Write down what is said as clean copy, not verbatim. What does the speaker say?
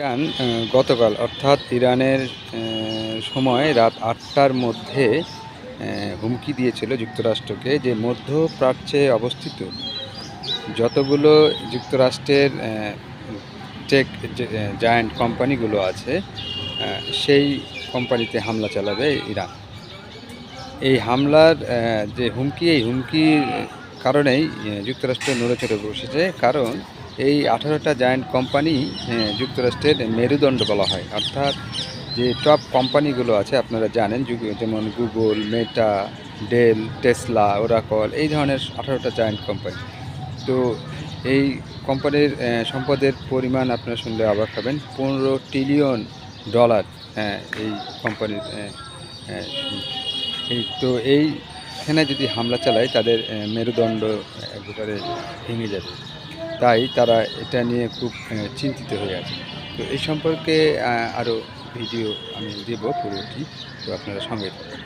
Iran গতকাল অর্থাৎ ইরানের সময় রাত ৮টার মধ্যে হুমকি দিয়েছিল যুক্তরাষ্ট্রকে যে মধ্যপ্রাচ্যে অবস্থিত যতগুলো যুক্তরাষ্ট্রের টেক জায়ান্ট কোম্পানিগুলো আছে সেই কোম্পানিতে হামলা চালাবে ইরান। এই হামলার যে হুমকি, এই হুমকির কারণেই যুক্তরাষ্ট্র নড়েচড়ে বসেছে। কারণ এই 18টা জায়ান্ট কোম্পানি যুক্তরাষ্ট্রের মেরুদণ্ড বলা হয়। অর্থাৎ যে টপ কোম্পানিগুলো আছে আপনারা জানেন, যেমন গুগল, মেটা, ডেল, টেসলা, ওরাকল, এই ধরনের 18টা জায়ান্ট কোম্পানি। তো এই কোম্পানির সম্পদের পরিমাণ আপনারা শুনলে অবাক হবেন। $15 ট্রিলিয়ন এই কোম্পানির এইখানে যদি হামলা চালায় তাদের মেরুদণ্ড একেবারে ভেঙে যাবে। তাই তারা এটা নিয়ে খুব চিন্তিত হয়ে আছে। তো এই সম্পর্কে আরও ভিডিও আমি দেব পুরোটি, তো আপনারা সঙ্গে থাকুন।